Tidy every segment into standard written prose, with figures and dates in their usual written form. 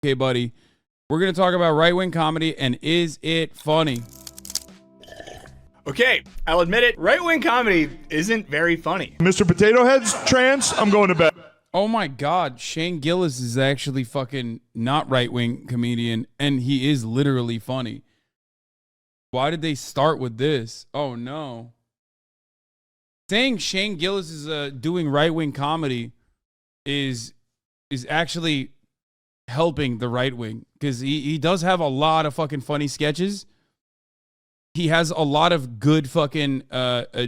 Okay, buddy. We're going to talk about right-wing comedy and is it funny? Okay, I'll admit it. Right-wing comedy isn't very funny. Mr. Potato Head's trans. I'm going to bed. Oh my God, Shane Gillis is actually fucking not right-wing comedian, and he is literally funny. Why did they start with this? Oh no. Saying Shane Gillis is doing right-wing comedy is actually helping the right wing, because he does have a lot of fucking funny sketches. He has a lot of good fucking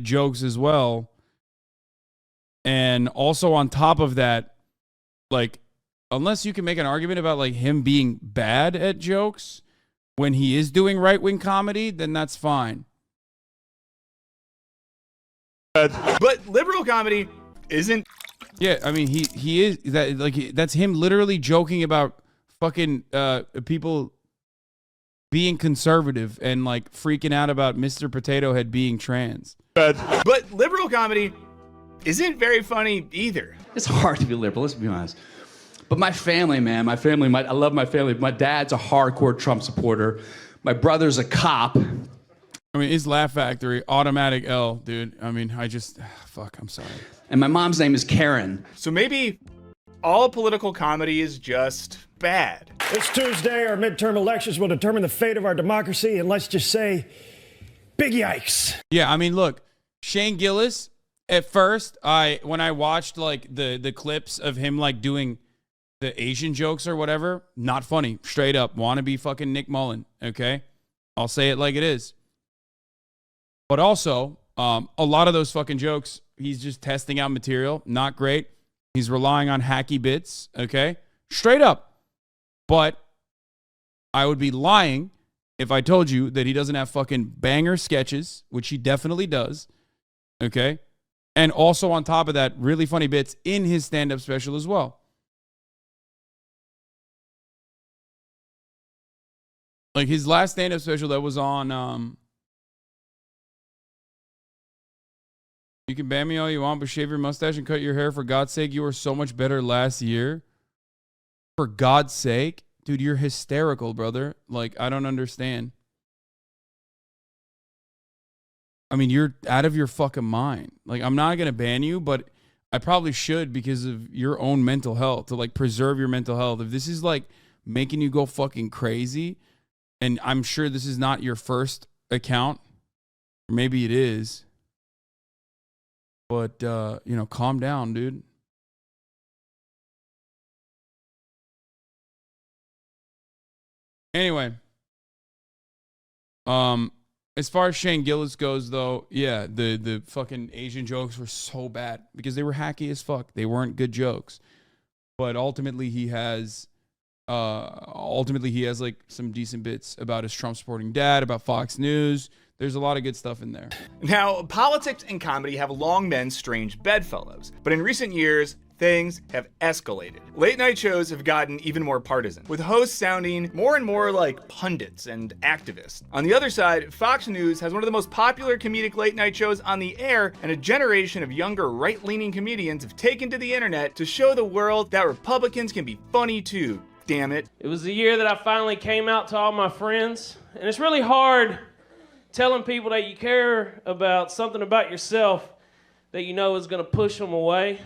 jokes as well. And also on top of that, like, unless you can make an argument about like him being bad at jokes when he is doing right-wing comedy, then that's fine. But liberal comedy isn't. Yeah, I mean he is that, like, that's him literally joking about fucking people being conservative and like freaking out about Mr. Potato Head being trans. But liberal comedy isn't very funny either. It's hard to be liberal, let's be honest. But my family, man, I love my family. My dad's a hardcore Trump supporter. My brother's a cop. I mean, it's Laugh Factory, automatic L, dude. I mean, fuck, I'm sorry. And my mom's name is Karen. So maybe all political comedy is just bad. This Tuesday, our midterm elections will determine the fate of our democracy, and let's just say, big yikes. Yeah, I mean, look, Shane Gillis, at first, when I watched like the clips of him like doing the Asian jokes or whatever, not funny, straight up, wanna be fucking Nick Mullen, okay? I'll say it like it is. But also, a lot of those fucking jokes, he's just testing out material, not great. He's relying on hacky bits, okay? Straight up. But I would be lying if I told you that he doesn't have fucking banger sketches, which he definitely does, okay? And also on top of that, really funny bits in his stand-up special as well. Like his last stand-up special that was on, you can ban me all you want, but shave your mustache and cut your hair. For God's sake, you were so much better last year. For God's sake? Dude, you're hysterical, brother. Like, I don't understand. I mean, you're out of your fucking mind. Like, I'm not going to ban you, but I probably should because of your own mental health, to, like, preserve your mental health. If this is, like, making you go fucking crazy, and I'm sure this is not your first account, or maybe it is, but, you know, calm down, dude. Anyway, as far as Shane Gillis goes, though, yeah, the fucking Asian jokes were so bad because they were hacky as fuck. They weren't good jokes, but ultimately he has like some decent bits about his Trump supporting dad, about Fox News. There's a lot of good stuff in there. Now, politics and comedy have long been strange bedfellows, but in recent years, things have escalated. Late night shows have gotten even more partisan, with hosts sounding more and more like pundits and activists. On the other side, Fox News has one of the most popular comedic late night shows on the air, and a generation of younger right-leaning comedians have taken to the internet to show the world that Republicans can be funny too. Damn it. It was the year that I finally came out to all my friends, and it's really hard telling people that you care about something about yourself that you know is going to push them away.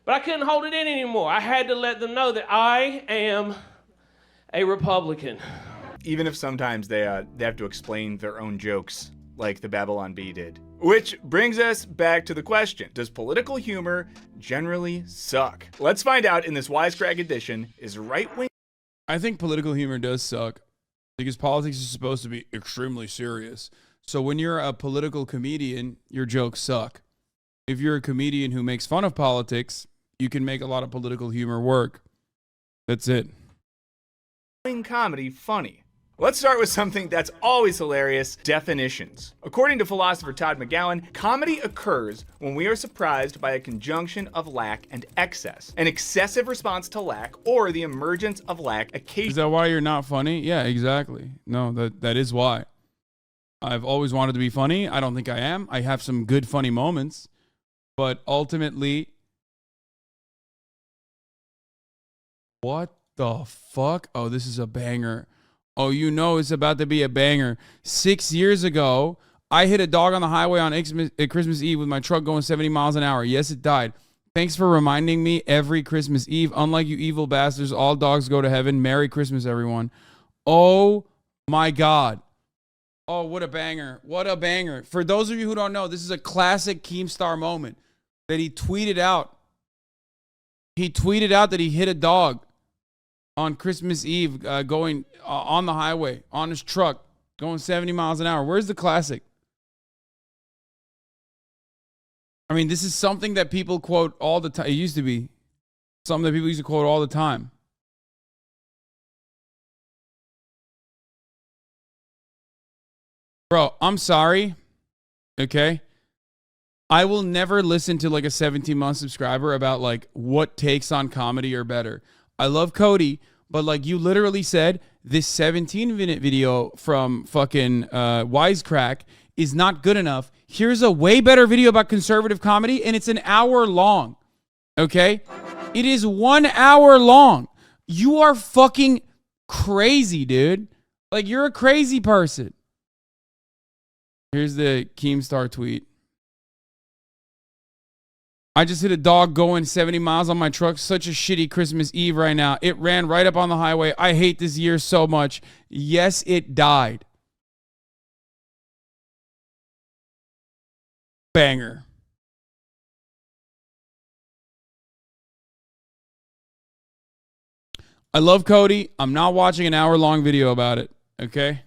But I couldn't hold it in anymore. I had to let them know that I am a Republican. Even if sometimes they have to explain their own jokes, like the Babylon Bee did. Which brings us back to the question, does political humor generally suck? Let's find out in this Wisecrack edition, is right-wing... I think political humor does suck because politics is supposed to be extremely serious. So when you're a political comedian, your jokes suck. If you're a comedian who makes fun of politics, you can make a lot of political humor work. That's it. Comedy funny. Let's start with something that's always hilarious, definitions. According to philosopher Todd McGowan, comedy occurs when we are surprised by a conjunction of lack and excess. An excessive response to lack or the emergence of lack occasionally. Is that why you're not funny? Yeah, exactly. No, that is why. I've always wanted to be funny. I don't think I am. I have some good funny moments, but ultimately, what the fuck? Oh, this is a banger. Oh, you know it's about to be a banger. 6 years ago, I hit a dog on the highway on Christmas Eve with my truck going 70 miles an hour. Yes, it died. Thanks for reminding me every Christmas Eve. Unlike you evil bastards, all dogs go to heaven. Merry Christmas, everyone. Oh, my God. Oh, what a banger. What a banger. For those of you who don't know, this is a classic Keemstar moment that he tweeted out. He tweeted out that he hit a dog on Christmas Eve going on the highway, on his truck, going 70 miles an hour. Where's the classic? I mean, this is something that people quote all the time. It used to be something that people used to quote all the time. Bro, I'm sorry. Okay. I will never listen to like a 17-month subscriber about like what takes on comedy are better. I love Cody, but like you literally said, this 17-minute video from fucking Wisecrack is not good enough. Here's a way better video about conservative comedy, and it's an hour long. Okay? It is 1 hour long. You are fucking crazy, dude. Like, you're a crazy person. Here's the Keemstar tweet. I just hit a dog going 70 miles on my truck. Such a shitty Christmas Eve right now. It ran right up on the highway. I hate this year so much. Yes, it died. Banger. I love Cody. I'm not watching an hour-long video about it. Okay?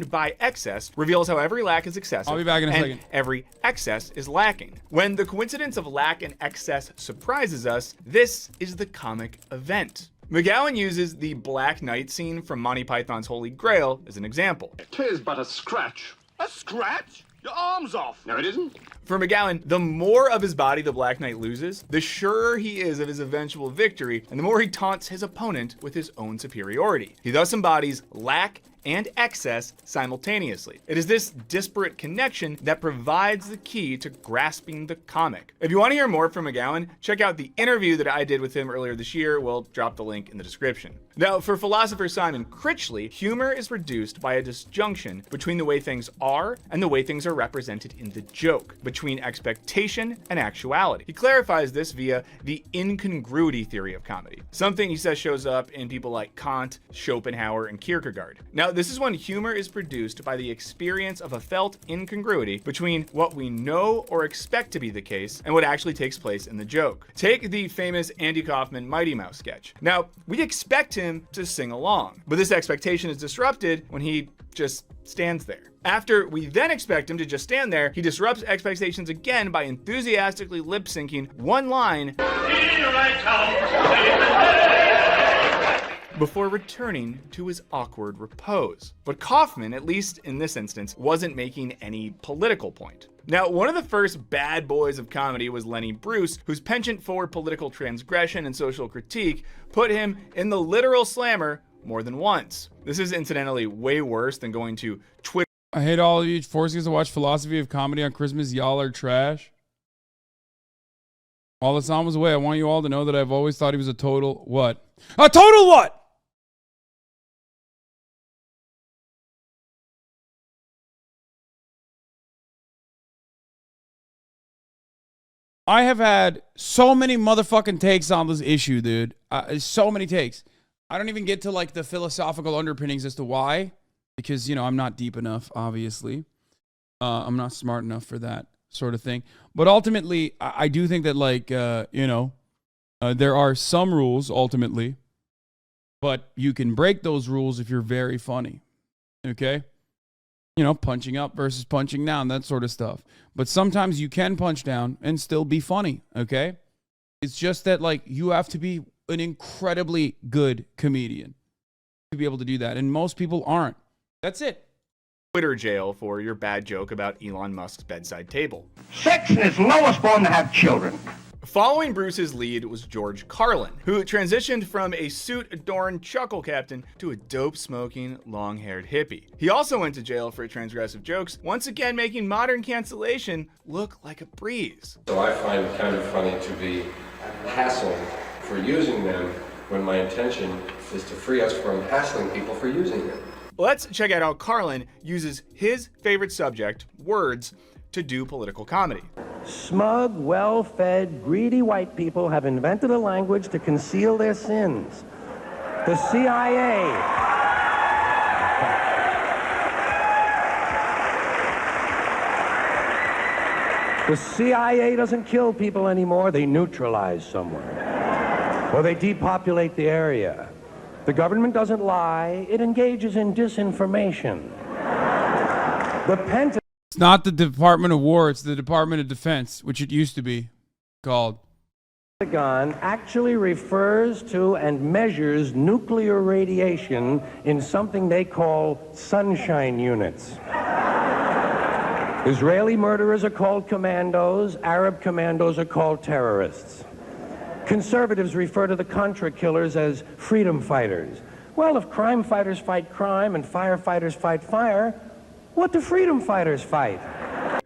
By excess reveals how every lack is excessive. I'll be back in a second. Every excess is lacking. When the coincidence of lack and excess surprises us, this is the comic event. McGowan uses the Black Knight scene from Monty Python's Holy Grail as an example. 'Tis but a scratch. A scratch? Your arm's off. No, it isn't. For McGowan, the more of his body the Black Knight loses, the surer he is of his eventual victory, and the more he taunts his opponent with his own superiority. He thus embodies lack and excess simultaneously. It is this disparate connection that provides the key to grasping the comic. If you want to hear more from McGowan, check out the interview that I did with him earlier this year. We'll drop the link in the description. Now, for philosopher Simon Critchley, humor is reduced by a disjunction between the way things are and the way things are represented in the joke, between expectation and actuality. He clarifies this via the incongruity theory of comedy, something he says shows up in people like Kant, Schopenhauer, and Kierkegaard. Now, this is when humor is produced by the experience of a felt incongruity between what we know or expect to be the case and what actually takes place in the joke. Take the famous Andy Kaufman Mighty Mouse sketch. Now, we expect him to sing along, but this expectation is disrupted when he just stands there. After we then expect him to just stand there, he disrupts expectations again by enthusiastically lip syncing one line before returning to his awkward repose. But Kaufman, at least in this instance, wasn't making any political point. Now, one of the first bad boys of comedy was Lenny Bruce, whose penchant for political transgression and social critique put him in the literal slammer more than once. This is incidentally way worse than going to Twitter. I hate all of you forcing us to watch philosophy of comedy on Christmas. Y'all are trash. While the song was away, I want you all to know that I've always thought he was a total what? A total what? I have had so many motherfucking takes on this issue, dude. So many takes. I don't even get to like the philosophical underpinnings as to why, because, you know, I'm not deep enough, obviously. I'm not smart enough for that sort of thing. But ultimately, I do think that, like, there are some rules, ultimately, but you can break those rules if you're very funny, okay? You know, punching up versus punching down, that sort of stuff. But sometimes you can punch down and still be funny, okay? It's just that, like, you have to be an incredibly good comedian to be able to do that. And most people aren't. That's it. Twitter jail for your bad joke about Elon Musk's bedside table. Sex is lowest born to have children. Following Bruce's lead was George Carlin, who transitioned from a suit-adorned chuckle captain to a dope-smoking, long-haired hippie. He also went to jail for transgressive jokes, once again making modern cancellation look like a breeze. So I find it kind of funny to be hassled for using them when my intention is to free us from hassling people for using them. Let's check out how Carlin uses his favorite subject, words, to do political comedy. Smug, well-fed, greedy white people have invented a language to conceal their sins. The CIA. The CIA doesn't kill people anymore, they neutralize someone. Or they depopulate the area. The government doesn't lie, it engages in disinformation. The Pentagon. It's not the Department of War, it's the Department of Defense, which it used to be called. The Pentagon actually refers to and measures nuclear radiation in something they call sunshine units. Israeli murderers are called commandos, Arab commandos are called terrorists. Conservatives refer to the Contra killers as freedom fighters. Well, if crime fighters fight crime and firefighters fight fire, what do freedom fighters fight?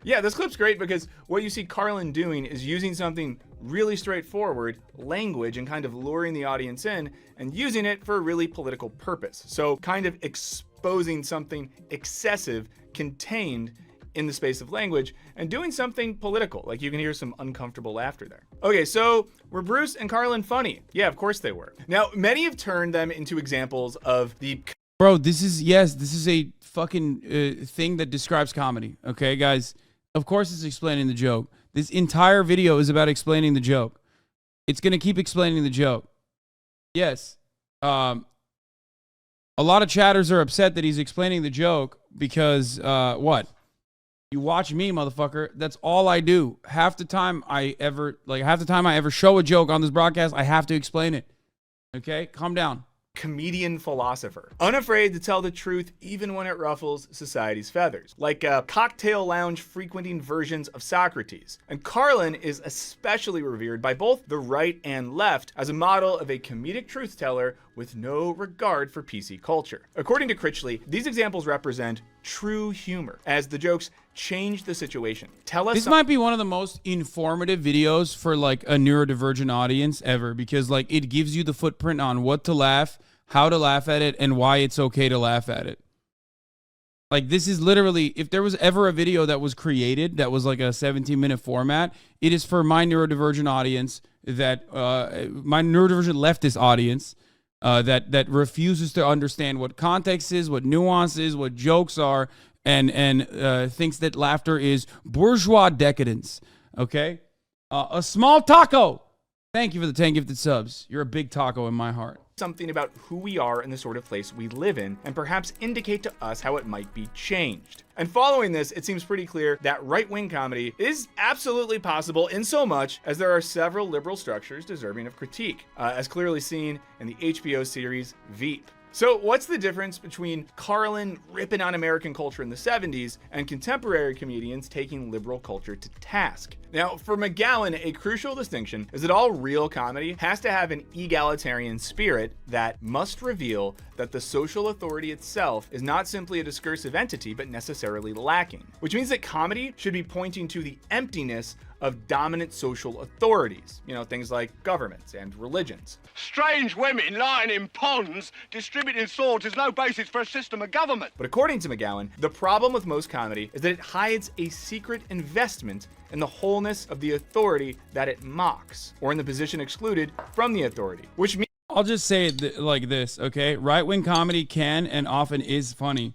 Yeah, this clip's great because what you see Carlin doing is using something really straightforward, language, and kind of luring the audience in and using it for a really political purpose. So kind of exposing something excessive contained in the space of language and doing something political. Like you can hear some uncomfortable laughter there. Okay, so were Bruce and Carlin funny? Yeah, of course they were. Now, many have turned them into examples of the... Bro, this is a fucking thing that describes comedy. Okay, guys? Of course it's explaining the joke. This entire video is about explaining the joke. It's going to keep explaining the joke. Yes. A lot of chatters are upset that he's explaining the joke because, what? You watch me, motherfucker. That's all I do. Half the time I ever show a joke on this broadcast, I have to explain it. Okay? Calm down. Comedian philosopher, unafraid to tell the truth even when it ruffles society's feathers, like a cocktail lounge frequenting versions of Socrates. And Carlin is especially revered by both the right and left as a model of a comedic truth teller with no regard for PC culture. According to Critchley, these examples represent true humor, as the jokes change the situation. Tell us. This might be one of the most informative videos for like a neurodivergent audience ever, because like it gives you the footprint on what to laugh, how to laugh at it, and why it's okay to laugh at it. Like this is literally, if there was ever a video that was created that was like a 17-minute format, it is for my neurodivergent audience, that my neurodivergent leftist audience, that refuses to understand what context is, what nuance is, what jokes are, and thinks that laughter is bourgeois decadence. Okay? A small taco. Thank you for the 10 gifted subs. You're a big taco in my heart. Something about who we are and the sort of place we live in, and perhaps indicate to us how it might be changed. And following this, it seems pretty clear that right-wing comedy is absolutely possible in so much as there are several liberal structures deserving of critique, as clearly seen in the HBO series Veep. So what's the difference between Carlin ripping on American culture in the 70s and contemporary comedians taking liberal culture to task? Now, for McGowan, a crucial distinction is that all real comedy has to have an egalitarian spirit that must reveal that the social authority itself is not simply a discursive entity, but necessarily lacking. Which means that comedy should be pointing to the emptiness of dominant social authorities, you know, things like governments and religions. Strange women lying in ponds distributing swords is no basis for a system of government. But according to McGowan, the problem with most comedy is that it hides a secret investment in the wholeness of the authority that it mocks, or in the position excluded from the authority, which means... I'll just say it like this, okay? Right-wing comedy can and often is funny.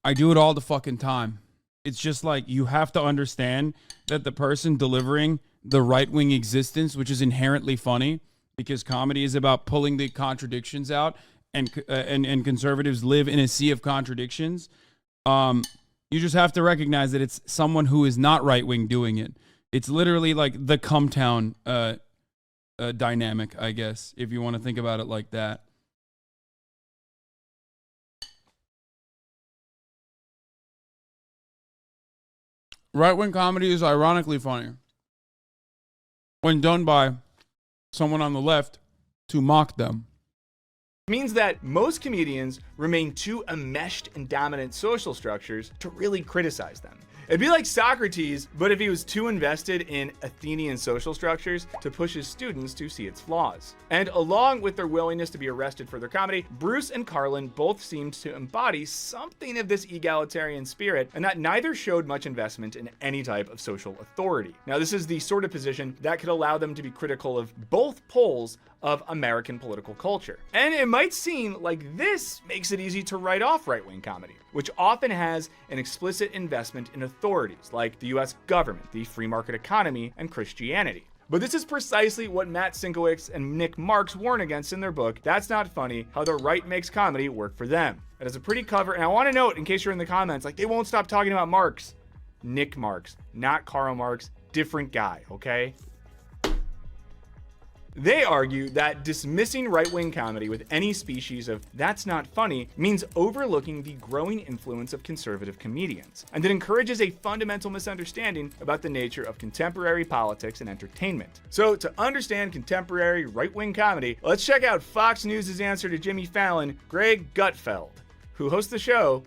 I do it all the fucking time. It's just like you have to understand that the person delivering the right-wing existence, which is inherently funny, because comedy is about pulling the contradictions out, and conservatives live in a sea of contradictions. You just have to recognize that it's someone who is not right-wing doing it. It's literally like the Cumtown dynamic, I guess, if you want to think about it like that. Right-wing comedy is ironically funny. when done by someone on the left to mock them. Means that most comedians remain too enmeshed in dominant social structures to really criticize them. It'd be like Socrates, but if he was too invested in Athenian social structures to push his students to see its flaws. And along with their willingness to be arrested for their comedy, Bruce and Carlin both seemed to embody something of this egalitarian spirit, and that neither showed much investment in any type of social authority. Now, this is the sort of position that could allow them to be critical of both poles of American political culture. And it might seem like this makes it easy to write off right-wing comedy, which often has an explicit investment in authorities like the US government, the free market economy, and Christianity. But this is precisely what Matt Sinkowitz and Nick Marks warn against in their book, That's Not Funny, How the Right Makes Comedy Work for Them. It has a pretty cover, and I want to note, in case you're in the comments, like, they won't stop talking about Marx. Nick Marks, not Karl Marx, different guy, okay? They argue that dismissing right-wing comedy with any species of "that's not funny" means overlooking the growing influence of conservative comedians, and it encourages a fundamental misunderstanding about the nature of contemporary politics and entertainment. So to understand contemporary right-wing comedy, let's check out Fox News' answer to Jimmy Fallon, Greg Gutfeld, who hosts the show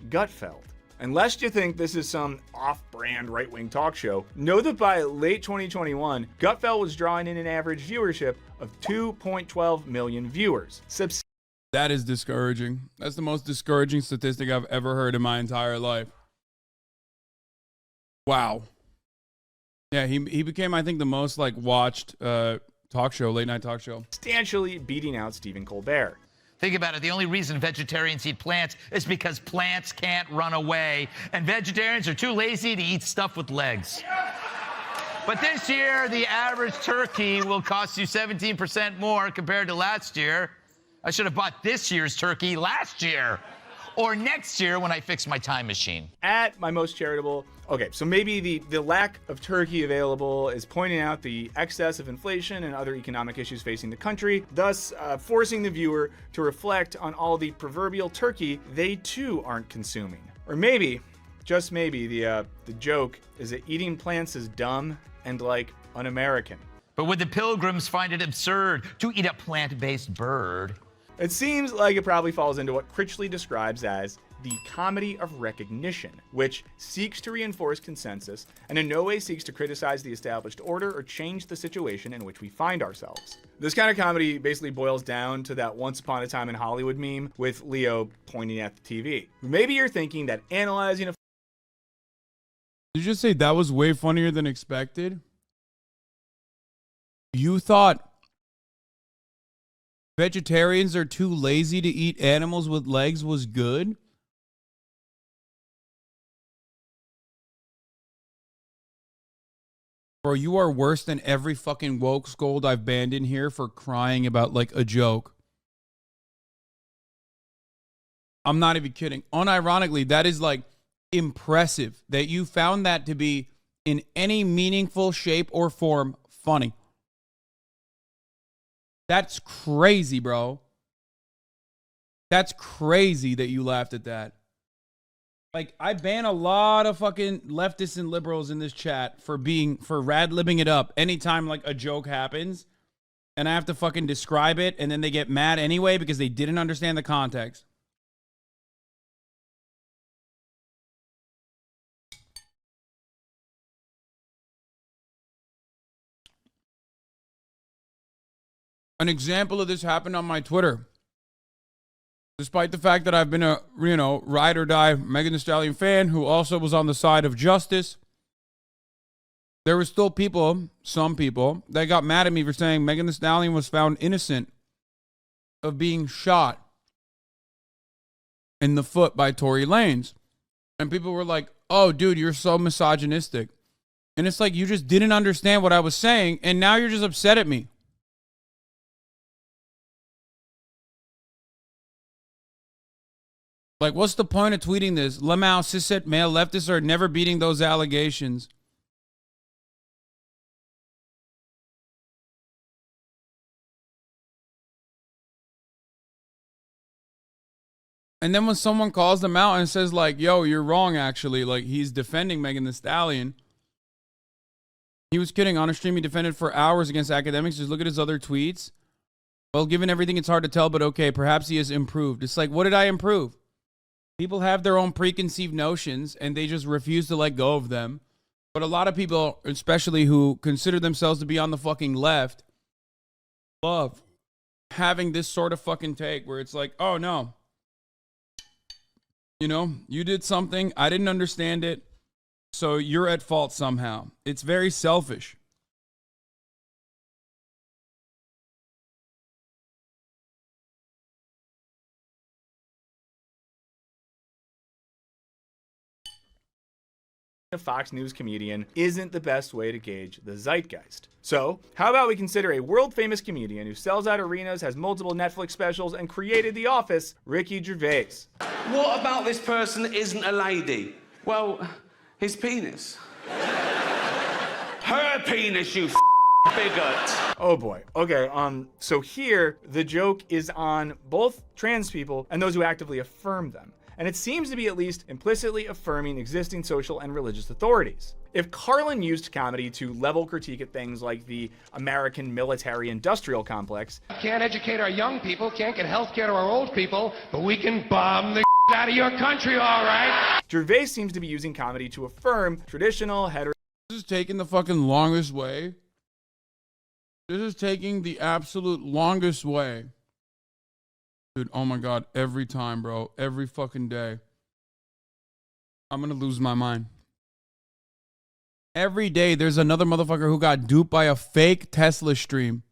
Gutfeld. Unless you think this is some off-brand right-wing talk show, know that by late 2021, Gutfeld was drawing in an average viewership of 2.12 million viewers. That is discouraging. That's the most discouraging statistic I've ever heard in my entire life. Wow. Yeah, he became, I think, the most watched talk show, late night talk show. Substantially beating out Stephen Colbert. Think about it. The only reason vegetarians eat plants is because plants can't run away, and vegetarians are too lazy to eat stuff with legs. But this year, the average turkey will cost you 17% more compared to last year. I should have bought this year's turkey last year, or next year when I fix my time machine. At my most charitable, okay, so maybe the lack of turkey available is pointing out the excess of inflation and other economic issues facing the country, thus forcing the viewer to reflect on all the proverbial turkey they too aren't consuming. Or maybe, just maybe, the joke is that eating plants is dumb and un-American. But would the pilgrims find it absurd to eat a plant-based bird? It seems like it probably falls into what Critchley describes as the comedy of recognition, which seeks to reinforce consensus and in no way seeks to criticize the established order or change the situation in which we find ourselves. This kind of comedy basically boils down to that Once Upon a Time in Hollywood meme with Leo pointing at the TV. Maybe you're thinking that analyzing a... Did you just say that was way funnier than expected? You thought vegetarians are too lazy to eat animals with legs was good? Bro, you are worse than every fucking woke scold I've banned in here for crying about a joke. I'm not even kidding. Unironically, that is impressive that you found that to be in any meaningful shape or form funny. That's crazy, bro. That's crazy that you laughed at that. I ban a lot of fucking leftists and liberals in this chat for rad-libbing it up anytime a joke happens and I have to fucking describe it and then they get mad anyway because they didn't understand the context. An example of this happened on my Twitter. Despite the fact that I've been a, ride or die Megan Thee Stallion fan who also was on the side of justice, there were still some people, that got mad at me for saying Megan Thee Stallion was found innocent of being shot in the foot by Tory Lanez. And people were like, oh, dude, you're so misogynistic. And it's you just didn't understand what I was saying, and now you're just upset at me. What's the point of tweeting this? Lamau, cishet male leftists are never beating those allegations. And then when someone calls them out and says yo, you're wrong actually, he's defending Megan Thee Stallion, He was kidding. On a stream, he defended for hours against academics. Just look at his other tweets. Well, given everything, it's hard to tell, but okay, perhaps he has improved. It's like, what did I improve? People have their own preconceived notions, and they just refuse to let go of them. But a lot of people, especially who consider themselves to be on the fucking left, love having this sort of fucking take where it's like, oh, no. You know, you did something. I didn't understand it. So you're at fault somehow. It's very selfish. A Fox News comedian isn't the best way to gauge the zeitgeist. So, how about we consider a world-famous comedian who sells out arenas, has multiple Netflix specials, and created The Office, Ricky Gervais. What about this person isn't a lady? Well, his penis. Her penis, you bigot. Oh boy. Okay, so here, the joke is on both trans people and those who actively affirm them. And it seems to be at least implicitly affirming existing social and religious authorities. If Carlin used comedy to level critique at things like the American military-industrial complex, Can't educate our young people, can't get health care to our old people, but we can bomb the out of your country, all right? Gervais seems to be using comedy to affirm traditional hetero. This is taking the fucking longest way. This is taking the absolute longest way. Dude, oh my God, every time, bro. Every fucking day. I'm gonna lose my mind. Every day, there's another motherfucker who got duped by a fake Tesla stream.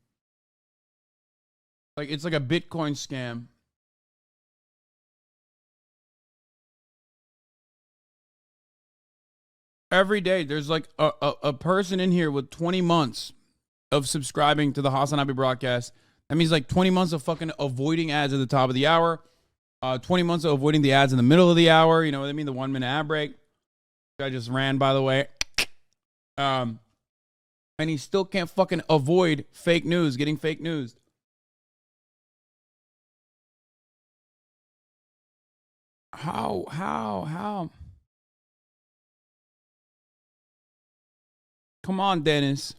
Like, it's like a Bitcoin scam. Every day, there's like a person in here with 20 months of subscribing to the HasanAbi broadcast. That means like 20 months of fucking avoiding ads at the top of the hour. 20 months of avoiding the ads in the middle of the hour. You know what I mean? The 1 minute ad break. I just ran, by the way. And he still can't fucking avoid fake news, getting fake news. How? Come on, Dennis.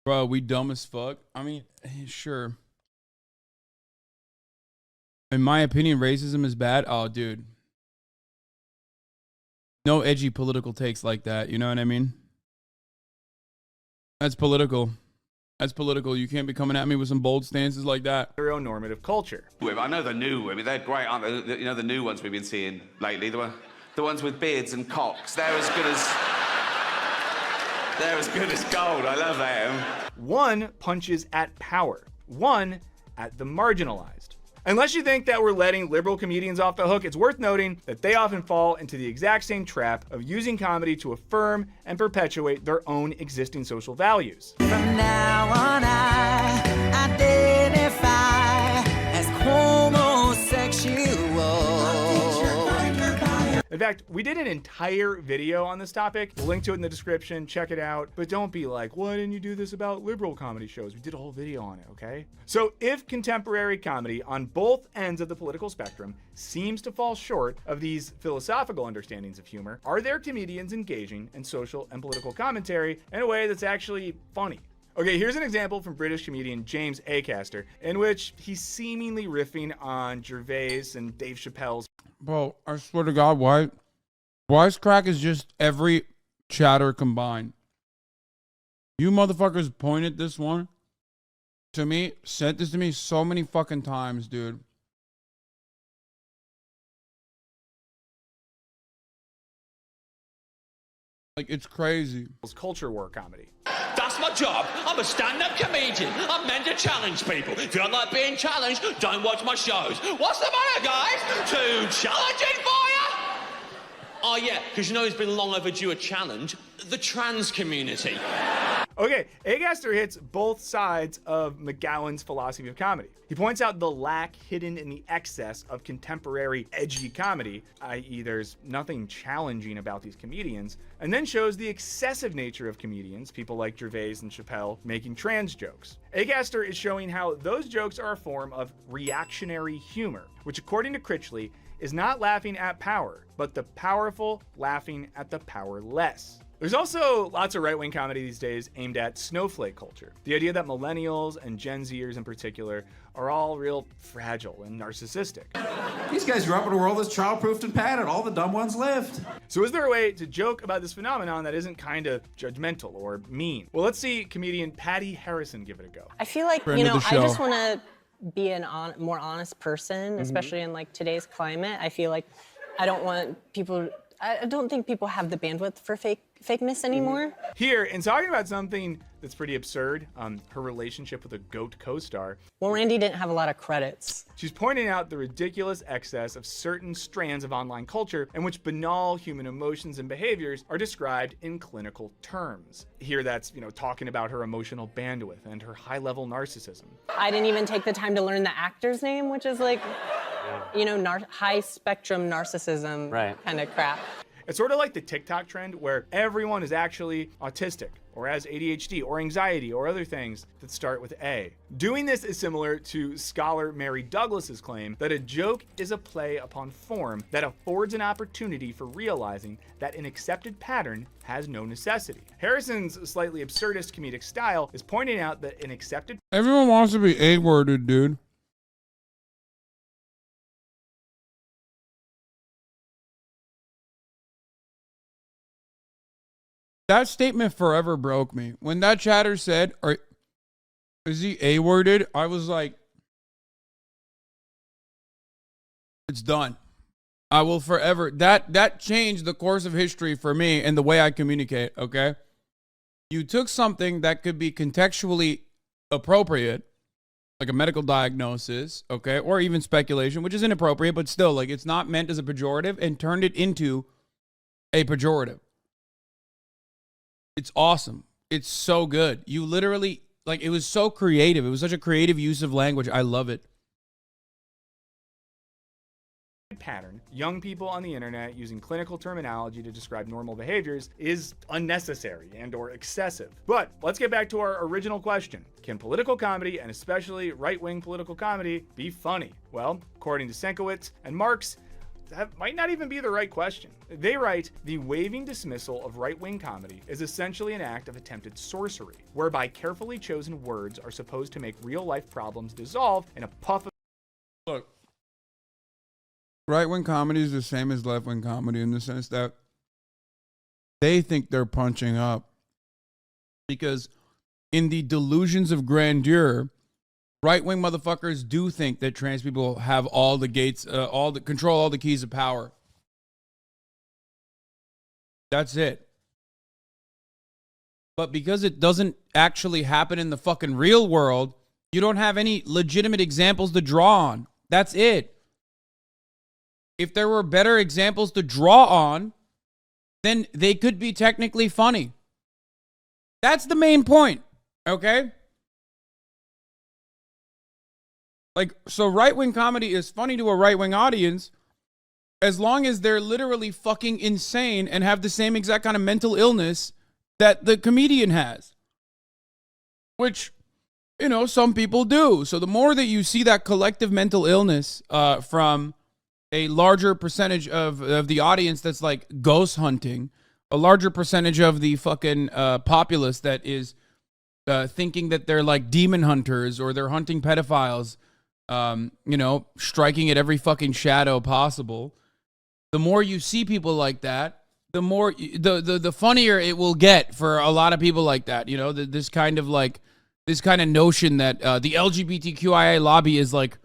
Bro, we dumb as fuck. I mean, sure. In my opinion, racism is bad. Oh, dude. No edgy political takes like that. You know what I mean? That's political. That's political. You can't be coming at me with some bold stances like that. Heteronormative culture. I know the new women, they're great, aren't they? You know the new ones we've been seeing lately, the ones with beards and cocks. They're as good as gold. I love them. One punches at power. One at the marginalized. Unless you think that we're letting liberal comedians off the hook, it's worth noting that they often fall into the exact same trap of using comedy to affirm and perpetuate their own existing social values. From now on, I identify as homosexual. In fact, we did an entire video on this topic. We'll link to it in the description. Check it out. But don't be like, why didn't you do this about liberal comedy shows? We did a whole video on it, okay? So if contemporary comedy on both ends of the political spectrum seems to fall short of these philosophical understandings of humor, are there comedians engaging in social and political commentary in a way that's actually funny? Okay, here's an example from British comedian James Acaster, in which he's seemingly riffing on Gervais and Dave Chappelle's. Bro, I swear to God, Wisecrack is just every chatter combined. You motherfuckers pointed this one to me, sent this to me so many fucking times, dude. Like, it's crazy. Culture war comedy. That's my job. I'm a stand-up comedian. I'm meant to challenge people. If you don't like being challenged, don't watch my shows. What's the matter, guys? Too challenging for you? Oh, yeah, because you know it's been long overdue a challenge. The trans community. Okay, Agaster hits both sides of McGowan's philosophy of comedy. He points out the lack hidden in the excess of contemporary edgy comedy, i.e. there's nothing challenging about these comedians, and then shows the excessive nature of comedians, people like Gervais and Chappelle, making trans jokes. Agaster is showing how those jokes are a form of reactionary humor, which according to Critchley is not laughing at power, but the powerful laughing at the powerless. There's also lots of right-wing comedy these days aimed at snowflake culture. The idea that millennials and Gen Zers in particular are all real fragile and narcissistic. These guys grew up in a world that's child-proofed and padded. All the dumb ones lived. So is there a way to joke about this phenomenon that isn't kind of judgmental or mean? Well, let's see comedian Patty Harrison give it a go. I feel like, Friend you of know, the I show. just want to be a more honest person, especially in like today's climate. I feel like I don't think people have the bandwidth for fakeness anymore. Here, in talking about something that's pretty absurd, her relationship with a GOAT co-star. Well, Randy didn't have a lot of credits. She's pointing out the ridiculous excess of certain strands of online culture in which banal human emotions and behaviors are described in clinical terms. Here that's, talking about her emotional bandwidth and her high-level narcissism. I didn't even take the time to learn the actor's name, which is like, high spectrum narcissism kind of crap. It's sort of like the TikTok trend where everyone is actually autistic or has ADHD or anxiety or other things that start with A. Doing this is similar to scholar Mary Douglas's claim that a joke is a play upon form that affords an opportunity for realizing that an accepted pattern has no necessity. Harrison's slightly absurdist comedic style is pointing out that an accepted... Everyone wants to be A-worded, dude. That statement forever broke me. When that chatter said, is he A-worded? I was like, it's done. I will forever. That changed the course of history for me and the way I communicate, okay? You took something that could be contextually appropriate, like a medical diagnosis, okay? Or even speculation, which is inappropriate, but still, like, it's not meant as a pejorative, and turned it into a pejorative. It's awesome. It's so good. You literally, like, it was so creative. It was such a creative use of language. I love it. Pattern, young people on the internet using clinical terminology to describe normal behaviors is unnecessary and or excessive. But let's get back to our original question. Can political comedy, and especially right-wing political comedy, be funny? Well, according to Senkowitz and Marx, that might not even be the right question. They write, the waving dismissal of right-wing comedy is essentially an act of attempted sorcery, whereby carefully chosen words are supposed to make real-life problems dissolve in a puff of... Look, right-wing comedy is the same as left-wing comedy in the sense that they think they're punching up. Because in the delusions of grandeur, right-wing motherfuckers do think that trans people have all the gates, control all the keys of power. That's it. But because it doesn't actually happen in the fucking real world, you don't have any legitimate examples to draw on. That's it. If there were better examples to draw on, then they could be technically funny. That's the main point, okay? Like, so right-wing comedy is funny to a right-wing audience as long as they're literally fucking insane and have the same exact kind of mental illness that the comedian has. Which, some people do. So the more that you see that collective mental illness from a larger percentage of the audience that's like ghost hunting, a larger percentage of the fucking populace that is thinking that they're like demon hunters or they're hunting pedophiles, striking at every fucking shadow possible. The more you see people like that, the more the funnier it will get for a lot of people like that. This kind of notion that the LGBTQIA lobby is like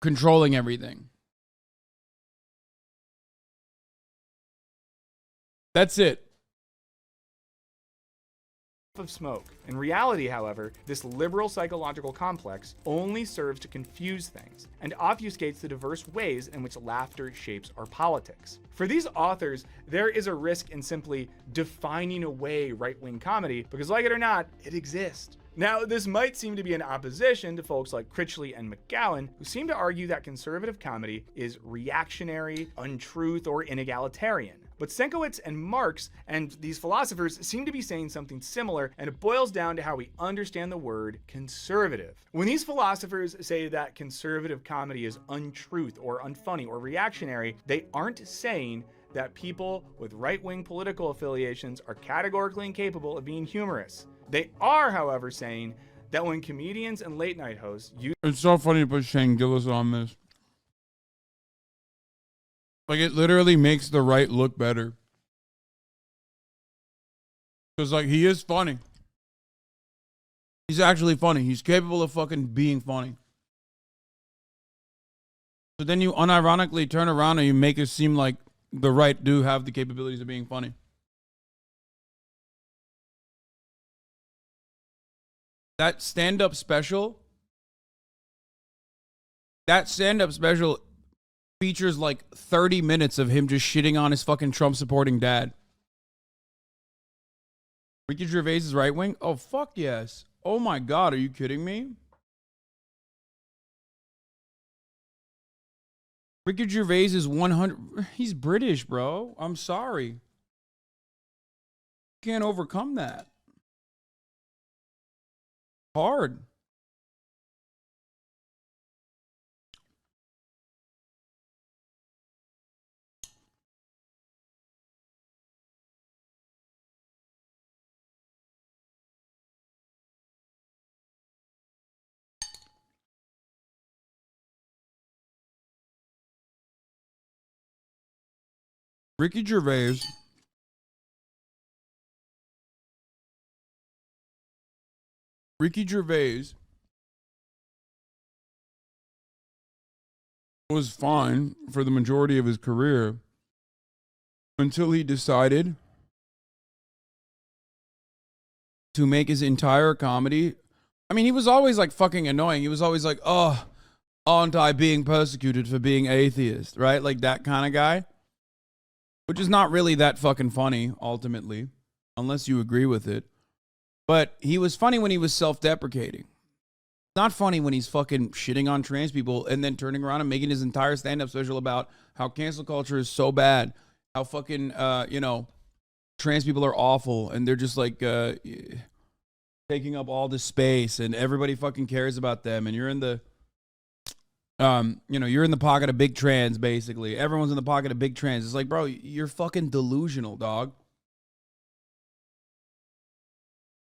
controlling everything. That's it. of smoke. In reality, however, this liberal psychological complex only serves to confuse things and obfuscates the diverse ways in which laughter shapes our politics. For these authors, there is a risk in simply defining away right-wing comedy because, like it or not, it exists. Now, this might seem to be in opposition to folks like Critchley and McGowan, who seem to argue that conservative comedy is reactionary, untruth, or inegalitarian. But Sienkiewicz and Marx and these philosophers seem to be saying something similar, and it boils down to how we understand the word conservative. When these philosophers say that conservative comedy is untruth or unfunny or reactionary, they aren't saying that people with right-wing political affiliations are categorically incapable of being humorous. They are, however, saying that when comedians and late-night hosts use... It's so funny to put Shane Gillis on this. Like, it literally makes the right look better. Because, like, he is funny. He's actually funny. He's capable of fucking being funny. So then you unironically turn around and you make it seem like the right do have the capabilities of being funny. That stand-up special features like 30 minutes of him just shitting on his fucking Trump-supporting dad. Ricky Gervais is right-wing? Oh, fuck yes. Oh my God, are you kidding me? Ricky Gervais is 100... He's British, bro. I'm sorry. Can't overcome that. Hard. Ricky Gervais was fine for the majority of his career until he decided to make his entire comedy. I mean, he was always like fucking annoying. He was always like, oh, aren't I being persecuted for being atheist, right? Like that kind of guy. Which is not really that fucking funny, ultimately, unless you agree with it. But he was funny when he was self-deprecating. Not funny when he's fucking shitting on trans people and then turning around and making his entire stand-up special about how cancel culture is so bad, how fucking, trans people are awful, and they're just like taking up all this space, and everybody fucking cares about them, and you're in the... you're in the pocket of big trans, basically. Everyone's in the pocket of big trans. It's like, bro, you're fucking delusional, dog.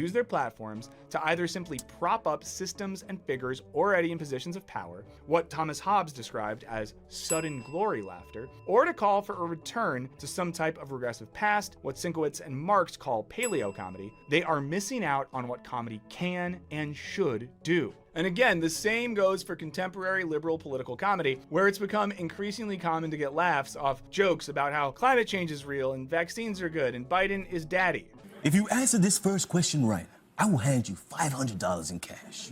Use their platforms to either simply prop up systems and figures already in positions of power, what Thomas Hobbes described as sudden glory laughter, or to call for a return to some type of regressive past, what Sienkiewicz and Marx call paleo comedy. They are missing out on what comedy can and should do. And again, the same goes for contemporary liberal political comedy, where it's become increasingly common to get laughs off jokes about how climate change is real and vaccines are good and Biden is daddy. If you answer this first question right, I will hand you $500 in cash.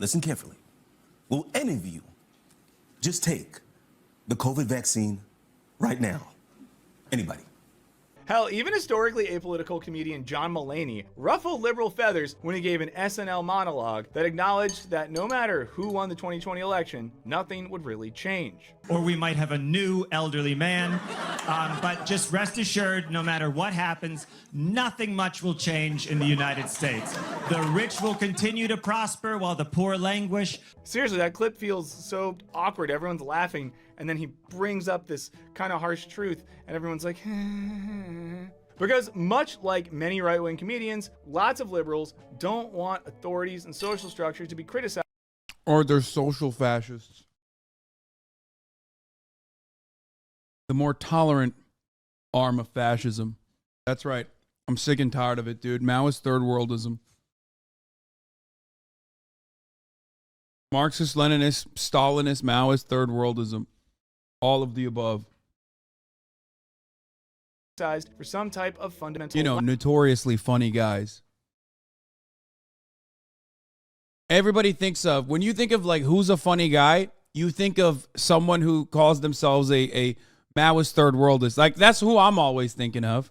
Listen carefully. Will any of you just take the COVID vaccine right now? Anybody? Hell, even historically apolitical comedian John Mulaney ruffled liberal feathers when he gave an SNL monologue that acknowledged that no matter who won the 2020 election, nothing would really change. Or we might have a new elderly man, but just rest assured, no matter what happens, nothing much will change in the United States. The rich will continue to prosper while the poor languish. Seriously, that clip feels so awkward. Everyone's laughing, and then he brings up this kind of harsh truth, and everyone's like, because much like many right-wing comedians, lots of liberals don't want authorities and social structure to be criticized. Or they're social fascists. The more tolerant arm of fascism. That's right. I'm sick and tired of it, dude. Maoist third worldism. Marxist, Leninist, Stalinist, Maoist third worldism. All of the above. For some type of fundamental... Notoriously funny guys. Everybody thinks of, when you think of like who's a funny guy, you think of someone who calls themselves a Maoist third worldist. Like, that's who I'm always thinking of.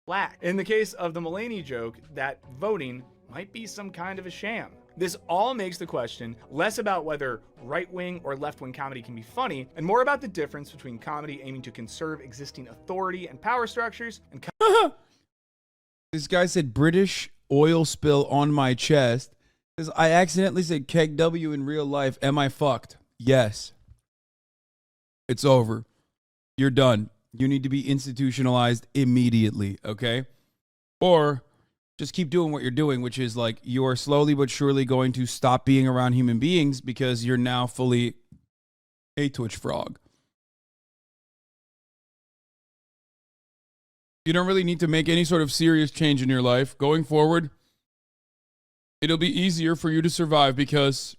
Black. In the case of the Mulaney joke, that voting might be some kind of a sham. This all makes the question less about whether right-wing or left-wing comedy can be funny, and more about the difference between comedy aiming to conserve existing authority and power structures and This guy said British oil spill on my chest. Because I accidentally said keg W in real life. Am I fucked? Yes. It's over. You're done. You need to be institutionalized immediately, okay? Or just keep doing what you're doing, which is like you're slowly but surely going to stop being around human beings because you're now fully a Twitch frog. You don't really need to make any sort of serious change in your life. Going forward, it'll be easier for you to survive because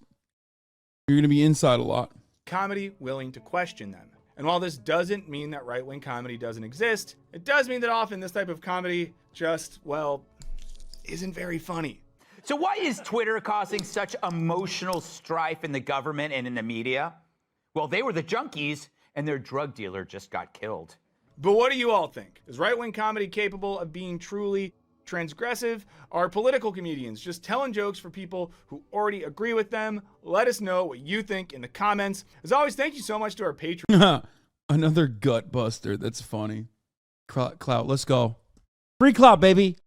you're going to be inside a lot. comedy willing to question them. And while this doesn't mean that right-wing comedy doesn't exist, it does mean that often this type of comedy just, well, isn't very funny. So why is Twitter causing such emotional strife in the government and in the media? Well, they were the junkies, and their drug dealer just got killed. But what do you all think? Is right-wing comedy capable of being truly transgressive? Are political comedians just telling jokes for people who already agree with them? Let us know what you think in the comments. As always, thank you so much to our Patreon. Another gut buster. That's funny. Clout, let's go. Free clout, baby.